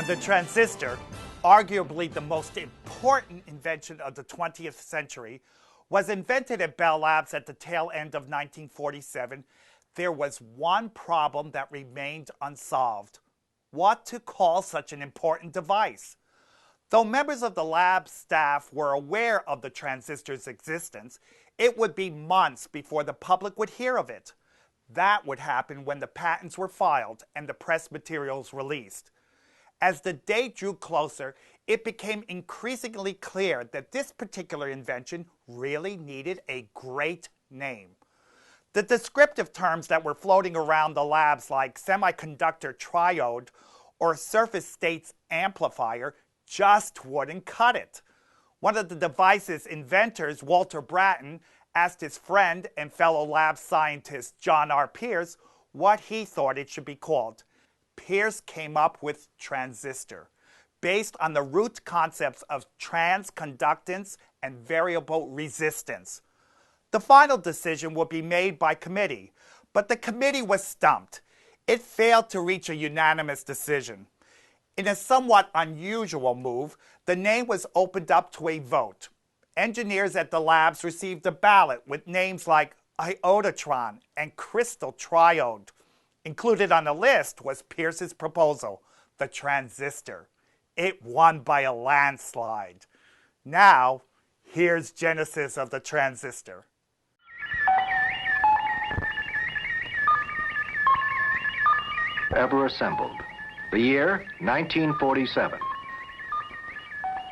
The transistor, arguably the most important invention of the 20th century, was invented at Bell Labs at the tail end of 1947. There was one problem that remained unsolved: what to call such an important device. Though members of the lab staff were aware of the transistor's existence, it would be months before the public would hear of it. That would happen when the patents were filed and the press materials released. As the date drew closer, it became increasingly clear that this particular invention really needed a great name. The descriptive terms that were floating around the labs, like semiconductor triode or surface states amplifier, just wouldn't cut it. One of the device's inventors, Walter Brattain, asked his friend and fellow lab scientist John R. Pierce what he thought it should be called. Pierce came up with transistor, based on the root concepts of transconductance and variable resistance. The final decision would be made by committee, but the committee was stumped. It failed to reach a unanimous decision. In a somewhat unusual move, the name was opened up to a vote. Engineers at the labs received a ballot with names like iotatron and crystal triode. Included on the list was Pierce's proposal, the transistor. It won by a landslide. Now, here's genesis of the transistor. Ever assembled. The year, 1947.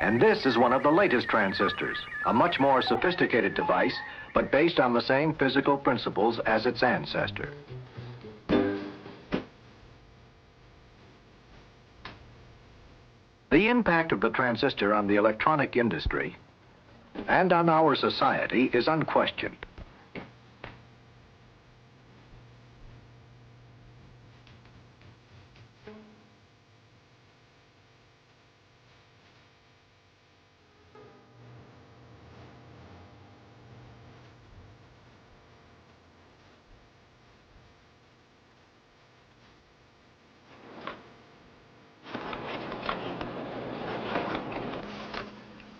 And this is one of the latest transistors, a much more sophisticated device, but based on the same physical principles as its ancestor. The impact of the transistor on the electronic industry and on our society is unquestioned.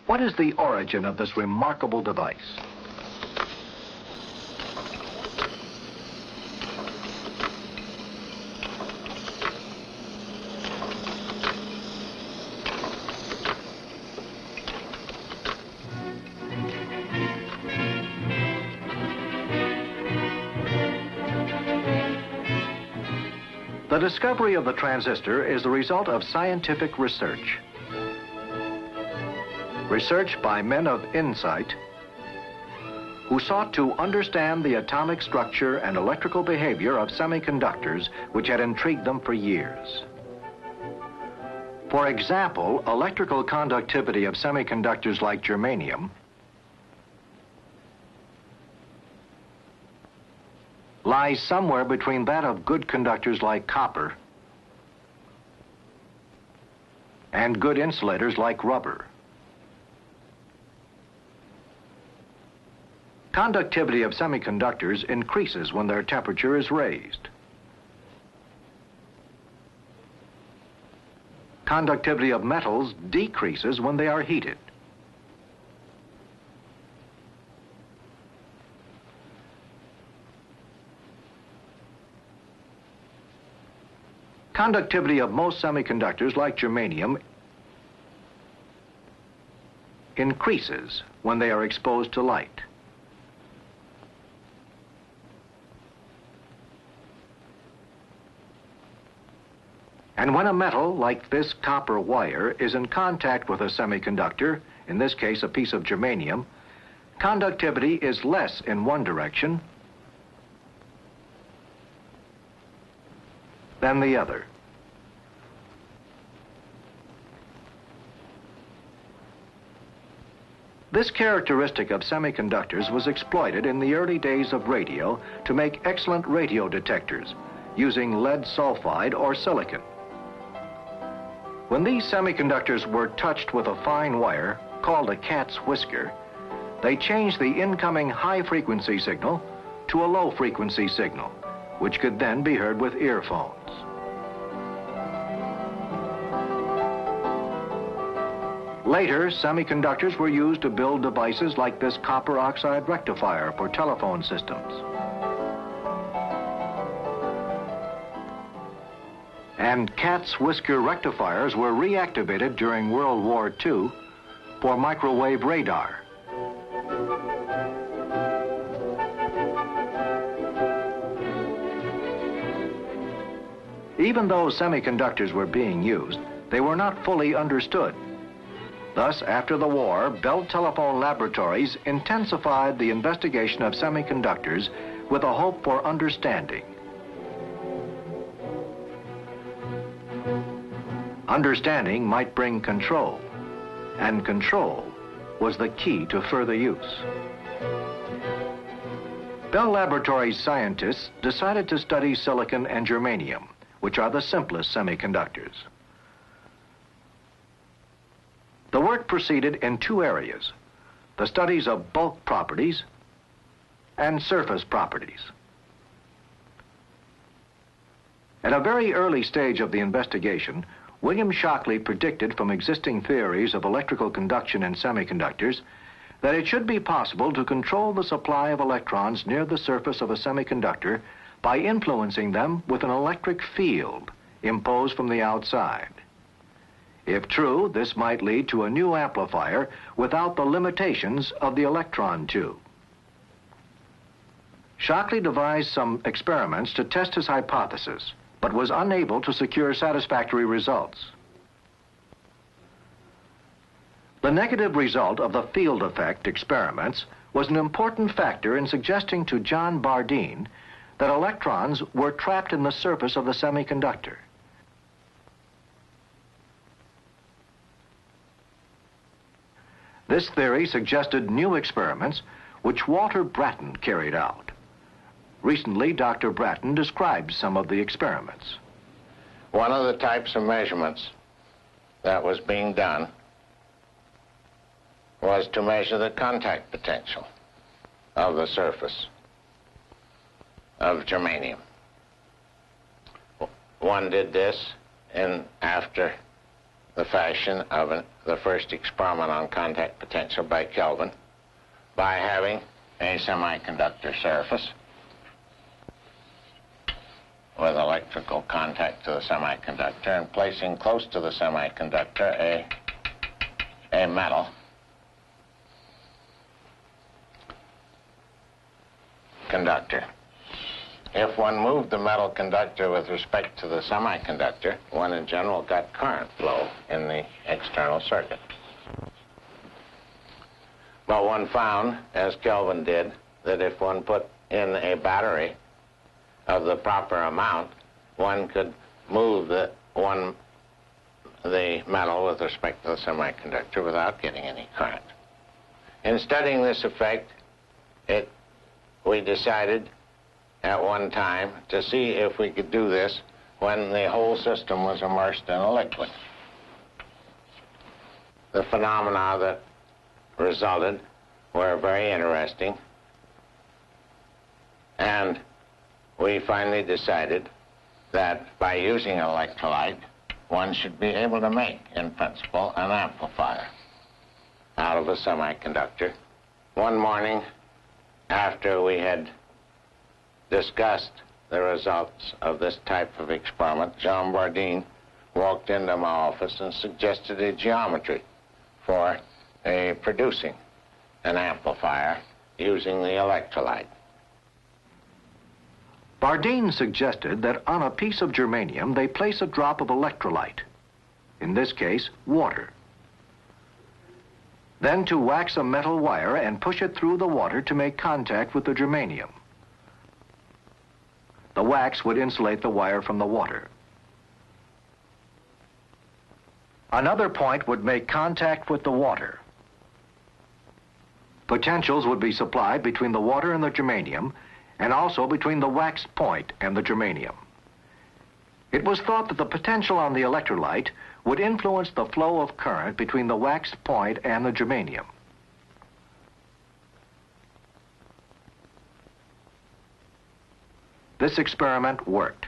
What is the origin of this remarkable device? The discovery of the transistor is the result of scientific research. Research by men of insight who sought to understand the atomic structure and electrical behavior of semiconductors which had intrigued them for years. For example, electrical conductivity of semiconductors like germanium lies somewhere between that of good conductors like copper and good insulators like rubber. Conductivity of semiconductors increases when their temperature is raised. Conductivity of metals decreases when they are heated. Conductivity of most semiconductors, like germanium, increases when they are exposed to light. And when a metal, like this copper wire, is in contact with a semiconductor, in this case a piece of germanium, conductivity is less in one direction than the other. This characteristic of semiconductors was exploited in the early days of radio to make excellent radio detectors using lead sulfide or silicon. When these semiconductors were touched with a fine wire, called a cat's whisker, they changed the incoming high-frequency signal to a low-frequency signal, which could then be heard with earphones. Later, semiconductors were used to build devices like this copper oxide rectifier for telephone systems. And cat's whisker rectifiers were reactivated during World War II for microwave radar. Even though semiconductors were being used, they were not fully understood. Thus, after the war, Bell Telephone Laboratories intensified the investigation of semiconductors with a hope for understanding. Understanding might bring control, and control was the key to further use. Bell Laboratories scientists decided to study silicon and germanium, which are the simplest semiconductors. The work proceeded in two areas: the studies of bulk properties and surface properties. At a very early stage of the investigation, William Shockley predicted from existing theories of electrical conduction in semiconductors that it should be possible to control the supply of electrons near the surface of a semiconductor by influencing them with an electric field imposed from the outside. If true, this might lead to a new amplifier without the limitations of the electron tube. Shockley devised some experiments to test his hypothesis, but was unable to secure satisfactory results. The negative result of the field effect experiments was an important factor in suggesting to John Bardeen that electrons were trapped in the surface of the semiconductor. This theory suggested new experiments which Walter Brattain carried out. Recently, Dr. Brattain described some of the experiments. One of the types of measurements that was being done was to measure the contact potential of the surface of germanium. One did this after the fashion of the first experiment on contact potential by Kelvin, by having a semiconductor surface with electrical contact to the semiconductor and placing close to the semiconductor a metal conductor. If one moved the metal conductor with respect to the semiconductor, one in general got current flow in the external circuit. But one found, as Kelvin did, that if one put in a battery of the proper amount, one could move the metal with respect to the semiconductor without getting any current. In studying this effect, we decided at one time to see if we could do this when the whole system was immersed in a liquid. The phenomena that resulted were very interesting, and we finally decided that by using an electrolyte, one should be able to make, in principle, an amplifier out of a semiconductor. One morning, after we had discussed the results of this type of experiment, John Bardeen walked into my office and suggested a geometry for producing an amplifier using the electrolyte. Bardeen suggested that on a piece of germanium they place a drop of electrolyte, in this case, water. Then to wax a metal wire and push it through the water to make contact with the germanium. The wax would insulate the wire from the water. Another point would make contact with the water. Potentials would be supplied between the water and the germanium, and also between the wax point and the germanium. It was thought that the potential on the electrolyte would influence the flow of current between the wax point and the germanium. This experiment worked.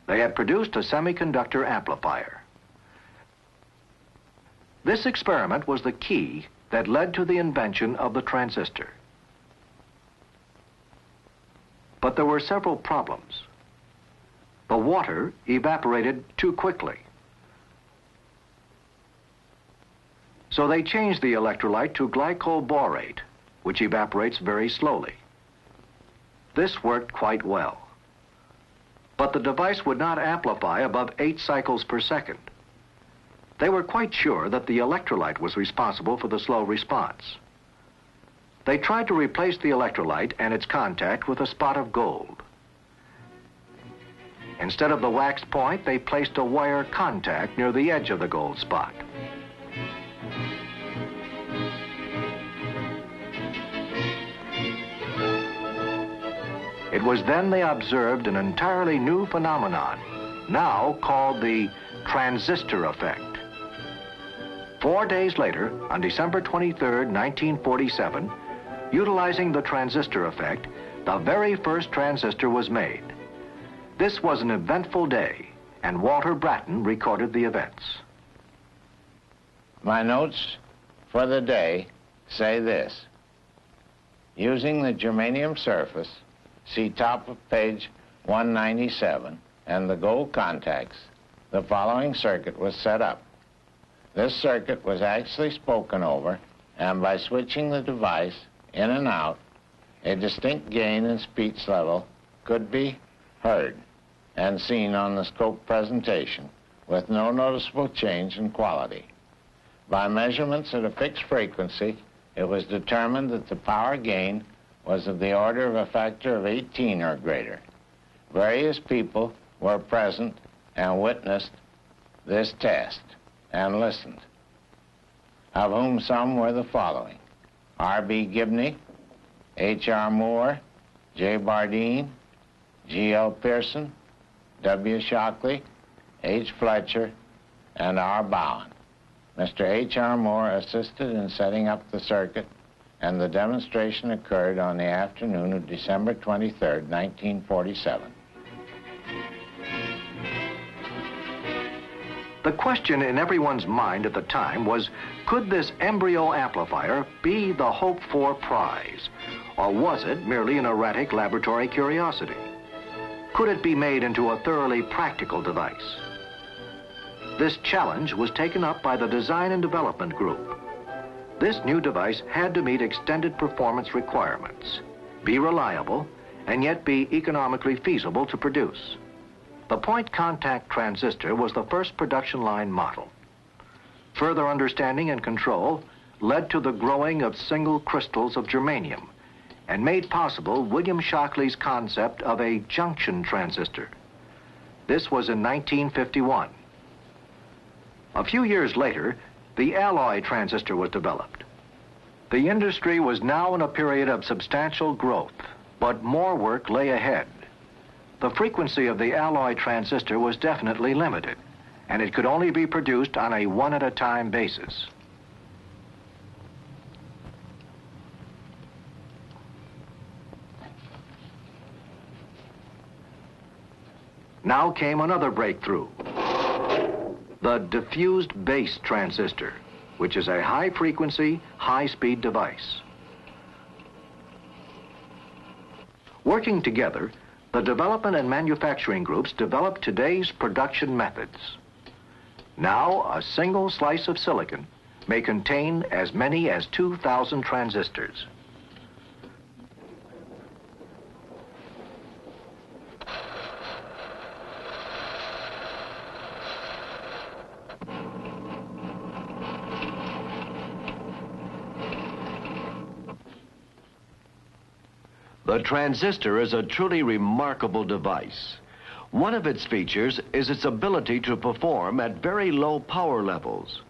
They had produced a semiconductor amplifier. This experiment was the key that led to the invention of the transistor. But there were several problems. The water evaporated too quickly. So they changed the electrolyte to glycol borate, which evaporates very slowly. This worked quite well. But the device would not amplify above 8 cycles per second. They were quite sure that the electrolyte was responsible for the slow response. They tried to replace the electrolyte and its contact with a spot of gold. Instead of the wax point, they placed a wire contact near the edge of the gold spot. It was then they observed an entirely new phenomenon, now called the transistor effect. 4 days later, on December 23, 1947, utilizing the transistor effect, the very first transistor was made. This was an eventful day, and Walter Brattain recorded the events. My notes for the day say this. Using the germanium surface, see top of page 197, and the gold contacts, the following circuit was set up. This circuit was actually spoken over, and by switching the device in and out, a distinct gain in speech level could be heard and seen on the scope presentation with no noticeable change in quality. By measurements at a fixed frequency, it was determined that the power gain was of the order of a factor of 18 or greater. Various people were present and witnessed this test and listened, of whom some were the following: R.B. Gibney, H.R. Moore, J. Bardeen, G.L. Pearson, W. Shockley, H. Fletcher, and R. Bowen. Mr. H.R. Moore assisted in setting up the circuit, and the demonstration occurred on the afternoon of December 23, 1947. The question in everyone's mind at the time was, could this embryo amplifier be the hoped-for prize, or was it merely an erratic laboratory curiosity? Could it be made into a thoroughly practical device? This challenge was taken up by the Design and Development Group. This new device had to meet extended performance requirements, be reliable, and yet be economically feasible to produce. The point contact transistor was the first production line model. Further understanding and control led to the growing of single crystals of germanium and made possible William Shockley's concept of a junction transistor. This was in 1951. A few years later, the alloy transistor was developed. The industry was now in a period of substantial growth, but more work lay ahead. The frequency of the alloy transistor was definitely limited, and it could only be produced on a one-at-a-time basis. Now came another breakthrough: the diffused base transistor, which is a high-frequency, high-speed device. Working together, the development and manufacturing groups developed today's production methods. Now, a single slice of silicon may contain as many as 2,000 transistors. The transistor is a truly remarkable device. One of its features is its ability to perform at very low power levels.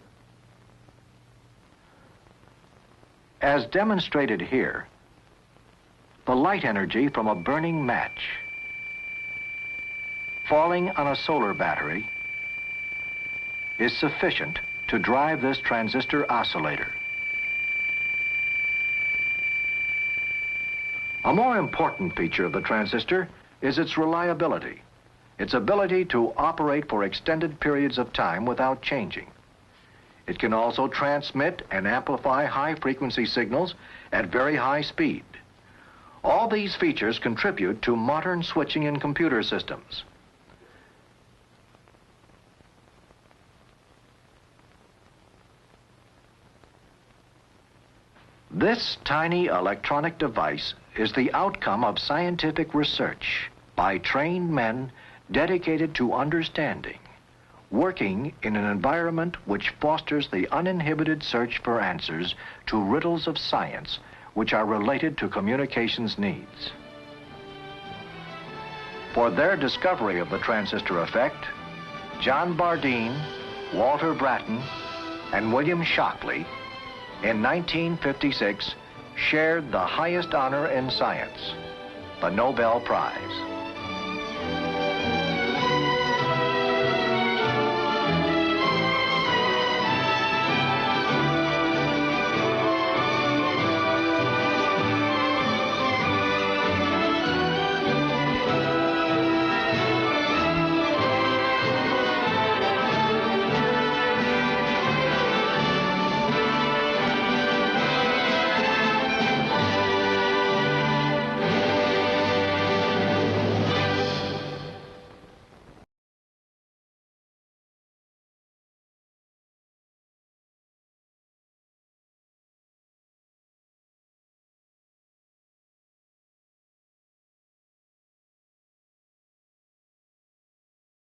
As demonstrated here, the light energy from a burning match falling on a solar battery is sufficient to drive this transistor oscillator. A more important feature of the transistor is its reliability, its ability to operate for extended periods of time without changing. It can also transmit and amplify high-frequency signals at very high speed. All these features contribute to modern switching in computer systems. This tiny electronic device is the outcome of scientific research by trained men dedicated to understanding, working in an environment which fosters the uninhibited search for answers to riddles of science which are related to communications needs. For their discovery of the transistor effect, John Bardeen, Walter Brattain, and William Shockley in 1956 shared the highest honor in science, the Nobel Prize.